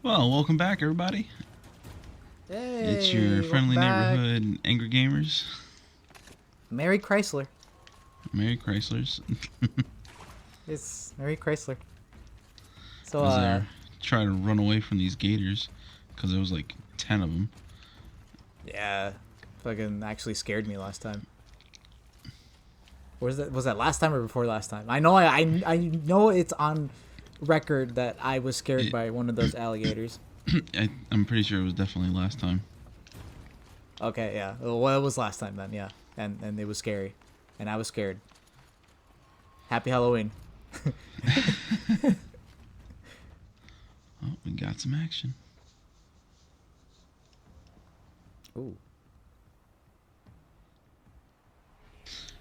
Well, welcome back, everybody. It's your Hey, friendly welcome back. neighborhood Angry Gamers. Mary Chrysler. Mary Chryslers. It's Mary Chrysler. So, As they're trying to run away from these gators, because there was like 10 of them. yeah, fucking actually scared me last time. Was that last time or before last time? I know I know it's on record that I was scared by one of those alligators. I'm pretty sure it was definitely last time. Okay, yeah. Well, it was last time then, yeah. And it was scary. And I was scared. Happy Halloween. Oh, we got some action. Ooh.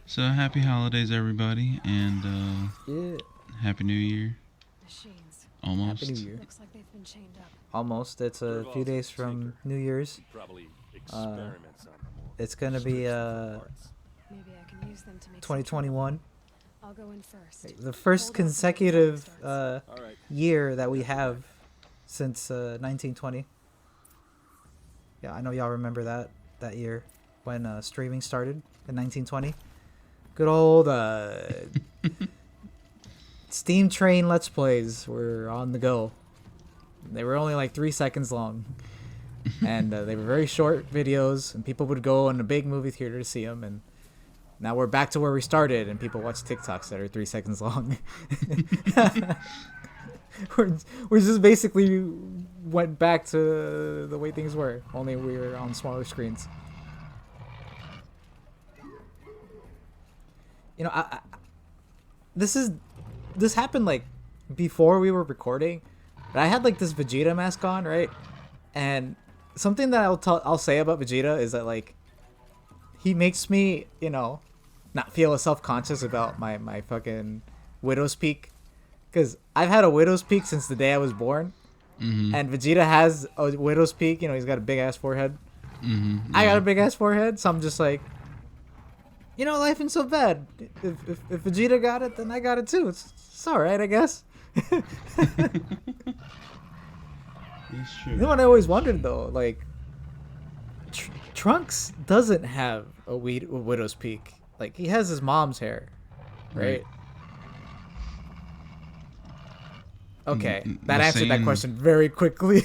So, happy holidays, everybody, and Yeah. Happy New Year. Machines. Almost. Happy New Year. Looks like they've been chained up. Almost. It's a few days from New Year's. Probably experiments on more It's gonna be Maybe I can use them to make 2021. I'll go in first. The first Hold on till the consecutive timer starts. All right. year that we have since 1920. Yeah, I know y'all remember that year when streaming started in 1920. Good old Steam Train Let's Plays were on the go. They were only like 3 seconds long, and they were very short videos, and people would go in a big movie theater to see them. And now we're back to where we started, and people watch TikToks that are 3 seconds long. we're just basically went back to the way things were, only we were on smaller screens. You know, this happened like before we were recording, but I had like this Vegeta mask on, right? And something that I'll say about Vegeta is that like he makes me, you know, not feel self-conscious about my fucking Widow's Peak, because I've had a Widow's Peak since the day I was born. Mm-hmm. And Vegeta has a Widow's Peak. You know, he's got a big ass forehead. Mm-hmm. I got a big ass forehead, so I'm just like, you know, life ain't so bad. If Vegeta got it, then I got it too. It's all right, I guess. It's true. You know what I always wondered though, like, Trunks doesn't have a Widow's Peak. Like, he has his mom's hair, right? Okay, that The answered that Saiyan- question very quickly.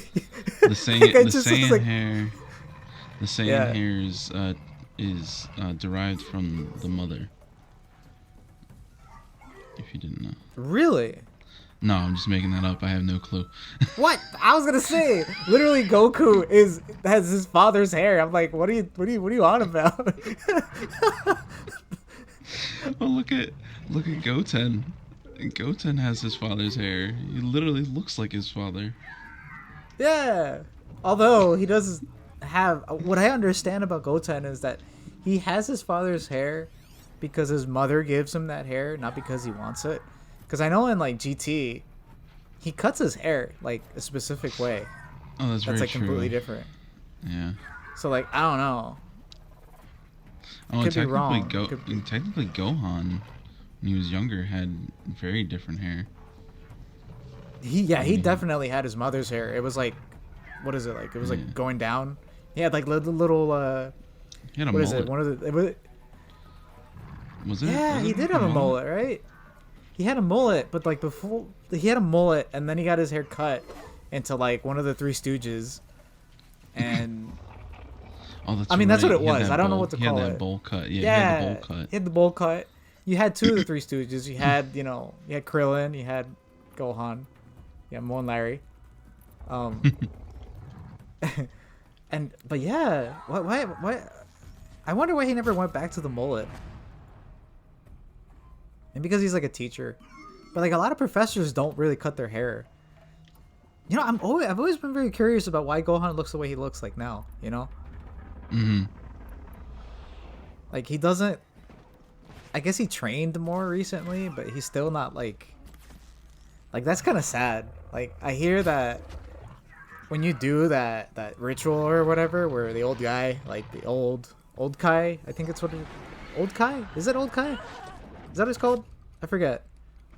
The Saiyan, Like, I the just was Saiyan like- hair. The Saiyan Yeah. hair is derived from the mother. If you didn't know. Really? No, I'm just making that up. I have no clue. What? I was gonna say, literally, Goku has his father's hair. I'm like, what are you on about? Well, look at Goten. Goten has his father's hair. He literally looks like his father. Yeah. Although he does have, what I understand about Goten is that he has his father's hair because his mother gives him that hair, not because he wants it. Because I know in like GT, he cuts his hair like a specific way. Oh, that's very That's like true. completely different. Yeah. So like, I don't know. Oh, Could be and wrong. technically Gohan, when he was younger, had very different hair. He definitely had his mother's hair. It was like, what is it like? It was like going down. He had like little He had a what is mullet. it? One of the Was it? yeah, was he it did have a mullet, right? He had a mullet, but like before he had a mullet, and then he got his hair cut into like one of the Three Stooges, and Oh, that's I mean, that's right. what it He had was. that I don't know bowl- what to he had call that it. bowl cut. Yeah, yeah, he had the bowl cut. he had the bowl cut. You had two of the Three Stooges. You had you had Krillin, you had Gohan, you had Mo and Larry, but yeah, why? I wonder why he never went back to the mullet. And because he's like a teacher, but like a lot of professors don't really cut their hair. You know, I've always been very curious about why Gohan looks the way he looks like now. You know, Mm-hmm. like he doesn't. I guess he trained more recently, but he's still not like that's kind of sad. Like I hear that when you do that ritual or whatever, where the old guy, like the old Kai, I think it's old Kai. Is it old Kai? Is that what it's called? I forget.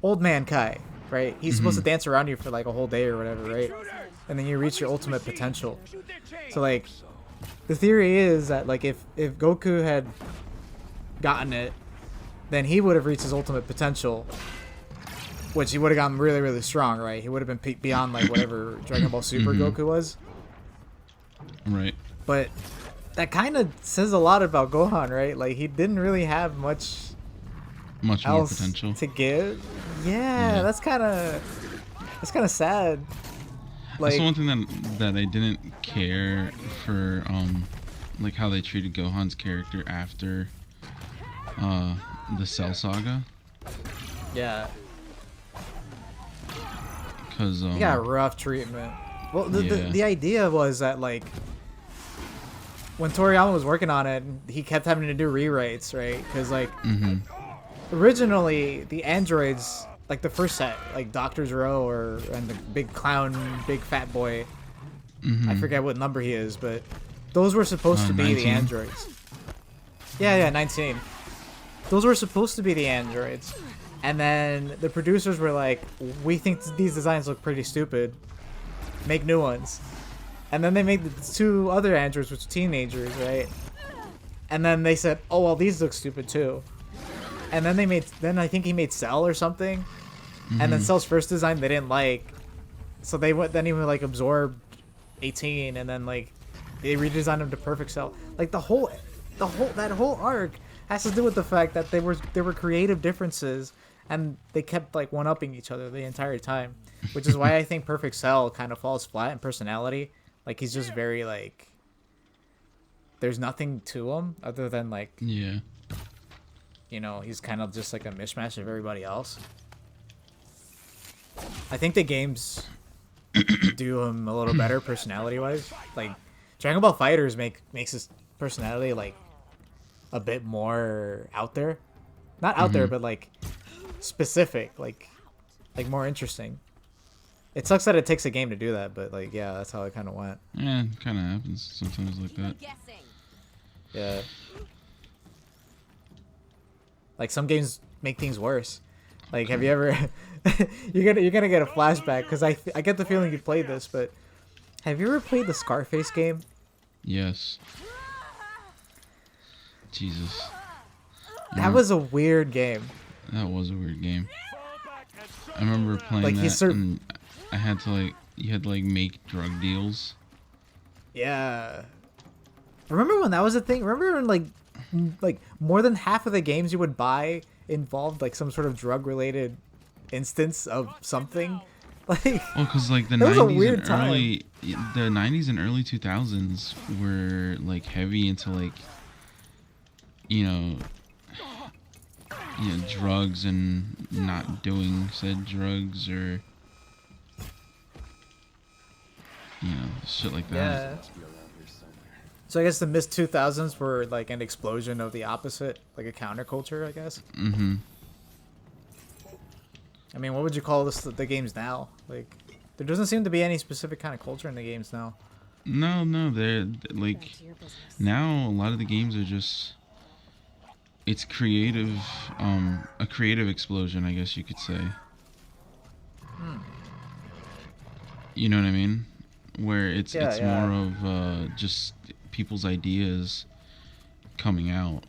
Old man Kai, right? He's supposed to dance around you for like a whole day or whatever, right? and then you reach your ultimate potential. So like, the theory is that like if Goku had gotten it, then he would have reached his ultimate potential, which he would have gotten really, really strong, right? He would have been beyond like whatever Dragon Ball Super Goku was. Right. But that kind of says a lot about Gohan, right? Like he didn't really have much Much more else potential. to give. Yeah. Yeah, that's kind of sad. That's Like, the one thing that I didn't care for, like how they treated Gohan's character after the Cell Saga. yeah, Because he got rough treatment. Well, Yeah. the idea was that like when Toriyama was working on it, he kept having to do rewrites, right? Because like originally the androids, like the first set, like Dr. Zero and the big clown, big fat boy, I forget what number he is, but those were supposed to be 19? the androids. Yeah, 19. Those were supposed to be the androids. And then the producers were like, we think these designs look pretty stupid. Make new ones. And then they made the two other androids, which were teenagers, right? And then they said, oh, well, these look stupid too. And then I think he made Cell or something. And then Cell's first design they didn't like. So they went, then he would like absorbed 18 and then like they redesigned him to Perfect Cell. Like that whole arc has to do with the fact that there were creative differences and they kept like one-upping each other the entire time, which is why I think Perfect Cell kind of falls flat in personality. Like he's just very like, there's nothing to him other than like, yeah. you know, he's kind of just like a mishmash of everybody else. I think the games do him a little better personality-wise. Like Dragon Ball Fighters makes his personality like a bit more out there, not out there, but like specific, like more interesting. It sucks that it takes a game to do that, but like yeah, that's how it kind of went. Yeah, it kind of happens sometimes like that. Yeah. Like some games make things worse. Like have you ever you're gonna get a flashback because I get the feeling you played this, but have you ever played the Scarface game? Yes. Jesus. That was a weird game. That was a weird game. I remember playing Like, that and I had to like, you had to like make drug deals. Yeah. Remember when that was a thing? Remember when like more than half of the games you would buy involved like some sort of drug related instance of something? Like Well, because like the That was a 90s weird and time. the 90s and early 2000s were like heavy into like, you know, drugs and not doing said drugs or, you know, shit like that. yeah. So I guess the mid 2000s were like an explosion of the opposite, like a counterculture, I guess. Mm-hmm. I mean, what would you call the games now? Like, there doesn't seem to be any specific kind of culture in the games now. No, they're like Back to your business. now a lot of the games are just, it's creative, a creative explosion, I guess you could say. You know what I mean? Where it's Yeah. more of just people's ideas coming out.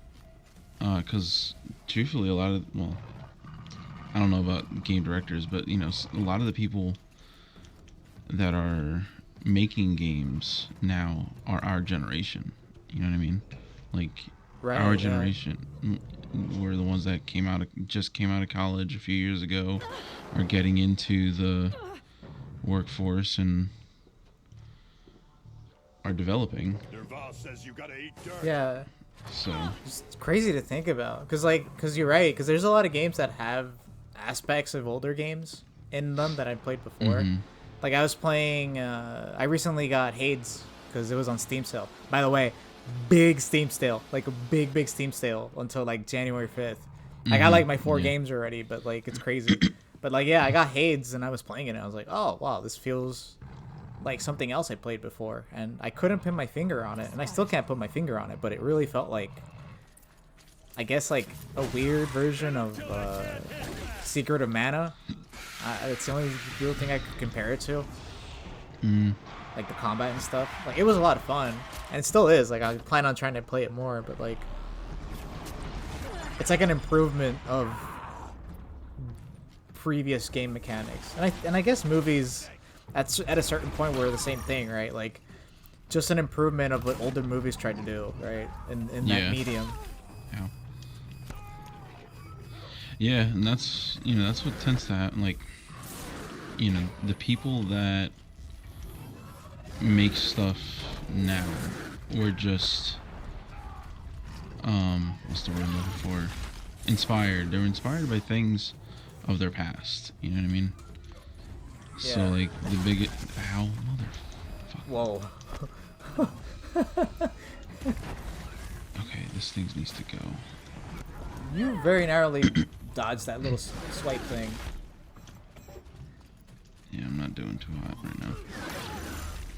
Because truthfully, a lot of, well, I don't know about game directors, but you know, a lot of the people that are making games now are our generation. You know what I mean? Like Right. our yeah. generation were the ones that just came out of college a few years ago, are getting into the workforce and are developing. Nerval says you gotta eat dirt. Yeah. So It's crazy to think about. Because you're right. Because there's a lot of games that have aspects of older games in them that I've played before. Like I was playing, I recently got Hades because it was on Steam sale. By the way, big Steam sale, like a big Steam sale until like January 5th. I got like my 4 yeah. games already, but like it's crazy. But like yeah, I got Hades and I was playing it and I was like, oh wow, this feels like something else I played before, and I couldn't put my finger on it, and I still can't put my finger on it, but it really felt like, I guess like a weird version of Secret of Mana. It's the only real thing I could compare it to. Mm. like the combat and stuff. Like it was a lot of fun, and it still is. Like I plan on trying to play it more, but like it's like an improvement of previous game mechanics. And I guess movies at a certain point were the same thing, right? Like just an improvement of what older movies tried to do, right? In Yeah. that medium. Yeah. Yeah, and that's that's what tends to happen. Like, the people that make stuff now were just what's the word I'm looking for? Inspired. They were inspired by things of their past. You know what I mean? So Yeah. like the big ow motherfucker. Whoa. Okay, this thing needs to go. You very narrowly dodged that little swipe thing. Yeah, I'm not doing too hot right now.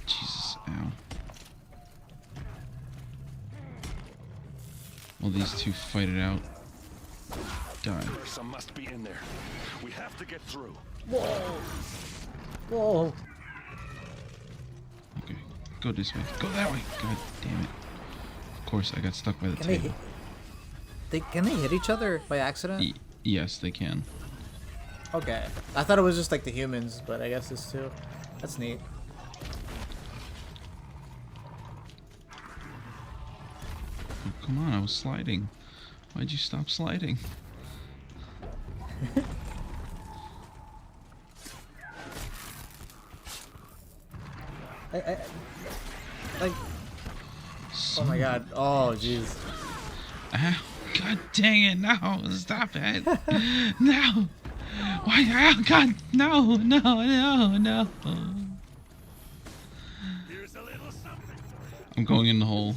Jesus, ow. Well, these two fight it out. Die. Some must be in there. We have to get through. Whoa. Whoa. Okay, go this way. Go that way. God damn it. Of course, I got stuck by the Can they table. can they hit each other by accident? Yes, they can. Okay. I thought it was just like the humans, but I guess it's too. That's neat. Oh, come on, I was sliding. Why'd you stop sliding? Like. Oh my god. Oh jeez. Ow, God dang it, no, stop it. No. Why, oh God, no. Here's a little something. I'm going in the hole.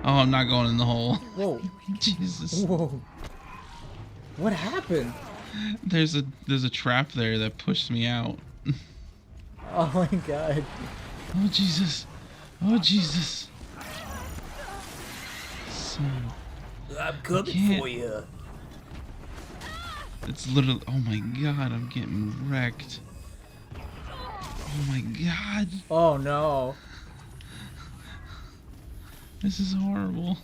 Oh, I'm not going in the hole. Whoa. Jesus. Whoa. What happened? There's a trap there that pushed me out. Oh my god. Oh Jesus. Oh Jesus. So, I'm coming can't- for you. it's literally, oh my God, I'm getting wrecked. Oh my God. Oh no. This is horrible.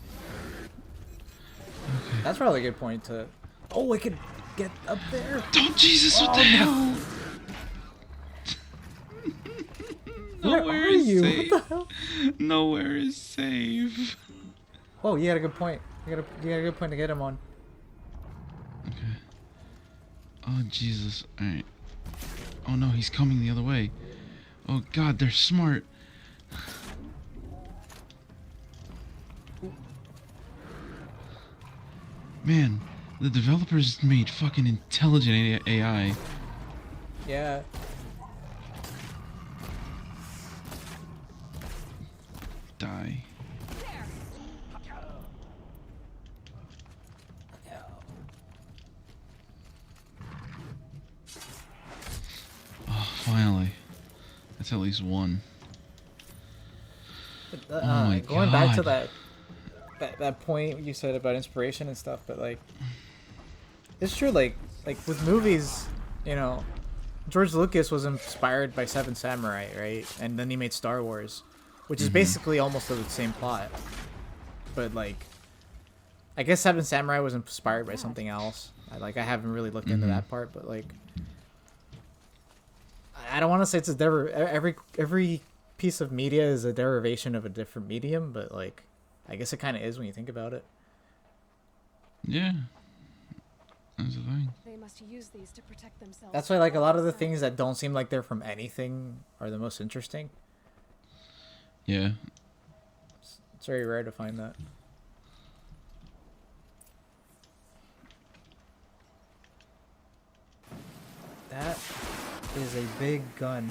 That's probably a good point to. Oh, I could get up there. Oh Jesus, what Oh, the hell? no. Where Nowhere are is you? safe. What the hell? Nowhere is safe. Oh, you had a good point. You got a good point to get him on. Okay. Oh Jesus. Alright. Oh no, he's coming the other way. Oh God, they're smart. Man, the developers made fucking intelligent AI. Yeah. Die. Oh, finally. That's at least one. Oh my Going back to God. that point you said about inspiration and stuff, but like, it's true. Like with movies, you know, George Lucas was inspired by Seven Samurai, right? And then he made Star Wars, which is basically almost the same plot. But like, I guess Seven Samurai was inspired by something else. I haven't really looked into that part, but like, I don't want to say it's every piece of media is a derivation of a different medium, but like, I guess it kind of is when you think about it. Yeah. That's the thing. They must use these to protect themselves. That's why like a lot of the things that don't seem like they're from anything are the most interesting. Yeah. It's very rare to find that. That is a big gun.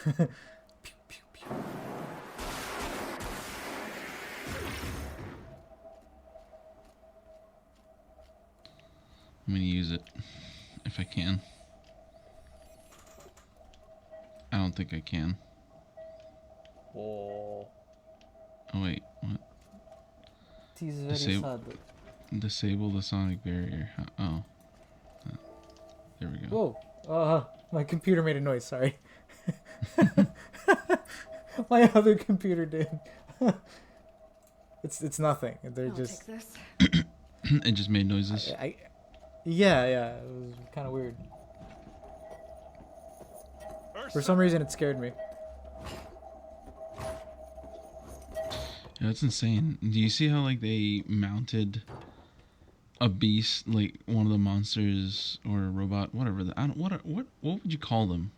Pew, pew, pew. I'm gonna use it. If I can. I don't think I can. Whoa. Oh wait, what? This is very Disable- sad. Disable the sonic barrier. Oh. There we go. Whoa. My computer made a noise. Sorry. My other computer did. It's nothing. They're I'll just. take this. It just made noises. Yeah. It was kind of weird. For some reason, it scared me. Yeah, that's insane. Do you see how like they mounted a beast, like one of the monsters or a robot, whatever? I don't. What would you call them?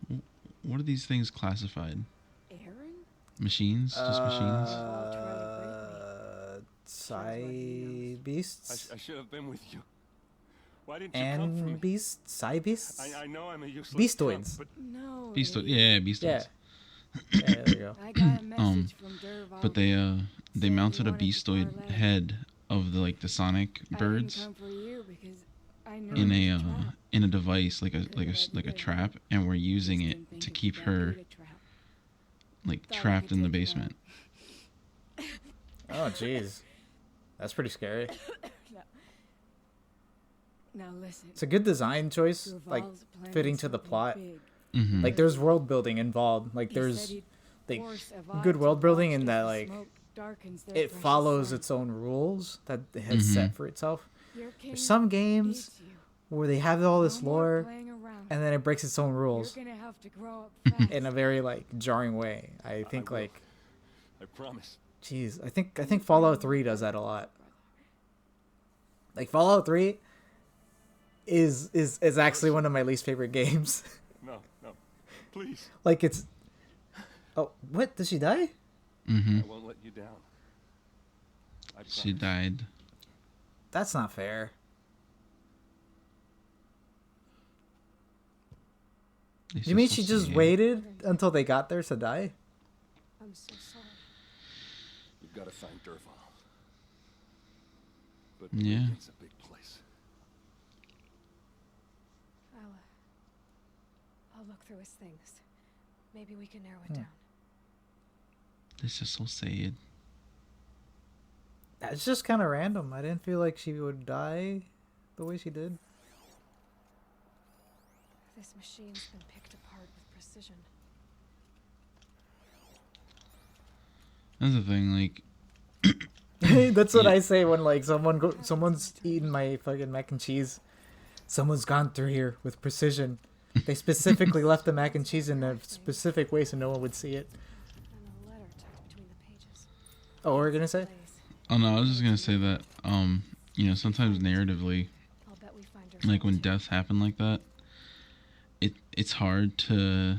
What are these things classified? Aaron? Machines? Just machines? Beasts I should have been with you. Why didn't you come for me? and beasts, Psy beasts, I know I'm a useless Beastoids. chump, No. Beastoid. Nate. Yeah, Beastoids. Yeah. Yeah, there you go. I got a message from Durval. But they Said mounted he a wanted to Beastoid parlay. head of the like the Sonic I birds didn't come for you because I know in it's a trap. in a device like a trap, and we're using Just it didn't to think keep it'd be that her big a trap. like Thought I trapped could in the take her out. basement. Oh, jeez. That's pretty scary. Now listen. It's a good design choice, like Durval's planning fitting to the something plot. big. Mm-hmm. Like there's world building involved. Like He there's said he'd like force Avad good to world building watch in as that the like smoke darkens their it precious follows son. its own rules that it has set for itself. Your king There's some games needs you. where they have all this No more lore playing around. and then it breaks its own rules You're gonna have to grow up fast. in a very like jarring way. I think will. like I promise. jeez, I think Fallout 3 does that a lot. Like Fallout 3 is actually one of my least favorite games. No, please. Like it's oh, what? Did she die? Mm-hmm. I won't let you down. I She promise. died. That's not fair. It's You mean so she just sad. waited until they got there to die? I'm so sorry. You've got to find Durval. But Yeah. Lincoln's a big place. I'll look through his things. Maybe we can narrow it down. This is so sad. It's just kind of random. I didn't feel like she would die the way she did. This machine's been picked apart with precision. That's the thing. Like, That's what Yeah. I say when like someone's eating my fucking mac and cheese. Someone's gone through here with precision. They specifically left the mac and cheese in a specific way so no one would see it. And a letter tucked between the pages. Oh, what were you gonna say? Place. oh no, I was just gonna say that. You know, sometimes narratively, I'll bet we find her. like when soon. deaths happen like that, it's hard to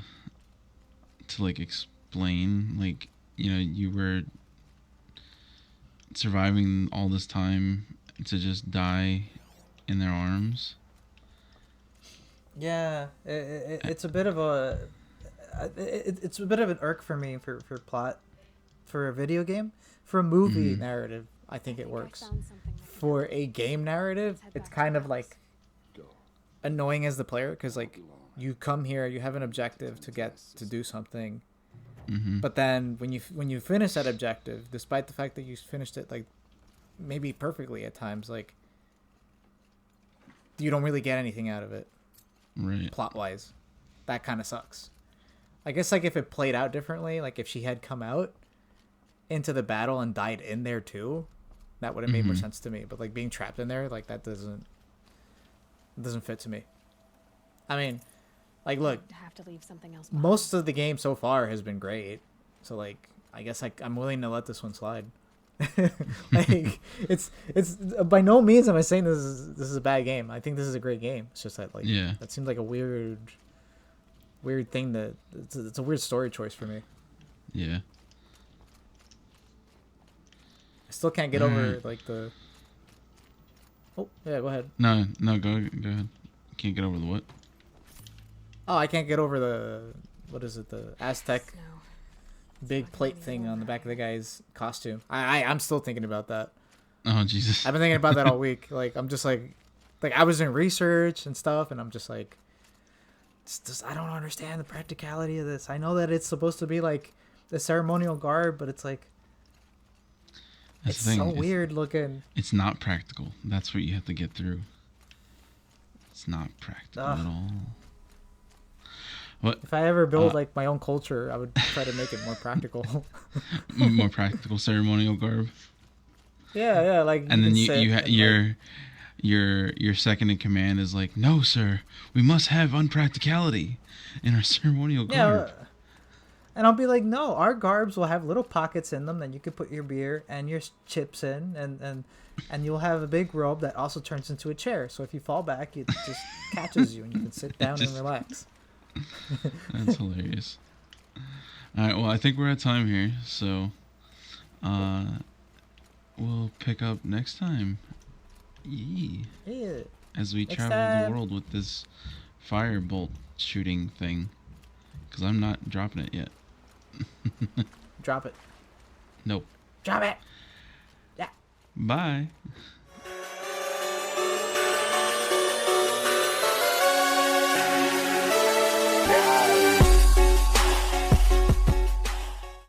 like explain. Like, you know, you were surviving all this time to just die in their arms. Yeah, it's a bit of a it's a bit of an irk for me for plot for a video game. For a movie narrative, I think it I works. found something that can For a game narrative, head it's back to kind the of house. like Go. annoying as the player because like you come here, you have an objective to get to do something, Mm-hmm. but then when you finish that objective, despite the fact that you finished it like maybe perfectly at times, like you don't really get anything out of it Right. plot wise. That kind of sucks. I guess like if it played out differently, like if she had come out into the battle and died in there too, that would have made more Mhm. sense to me. But like being trapped in there, like that doesn't fit to me. I mean, like look, have to leave something else behind. most of the game so far has been great. So like I guess like I'm willing to let this one slide. Like it's by no means am I saying this is a bad game. I think this is a great game. It's just that like Yeah. that seems like a weird thing that it's a weird story choice for me. Yeah. I still can't get over Alright. like the. Oh yeah, go ahead. No, go ahead. Can't get over the what? Oh, I can't get over the what is it? The Aztec Snow. big plate thing on the back of the guy's costume. I'm still thinking about that. Oh Jesus. I've been thinking about that all week. Like I'm just like I was in research and stuff, and I'm just like, it's just I don't understand the practicality of this. I know that it's supposed to be like the ceremonial garb, but it's like That's it's the thing. so It's- weird looking. It's not practical. That's what you have to get through. It's not practical Ugh. at all. What? If I ever build Uh, like my own culture, I would try to make it more practical. More practical ceremonial garb. Yeah, like And then can you sit you ha- and, like, your second in command is like, no, sir, we must have unpracticality in our ceremonial garb. yeah, and I'll be like, no, our garbs will have little pockets in them that you can put your beer and your chips in, and you'll have a big robe that also turns into a chair. So if you fall back, it just catches you and you can sit down just- and relax. That's hilarious. All right, well, I think we're at time here, so we'll pick up next time. Yee. Yeah, As we Next travel time. the world with this firebolt shooting thing, because I'm not dropping it yet. drop it. Nope. Drop it. Bye.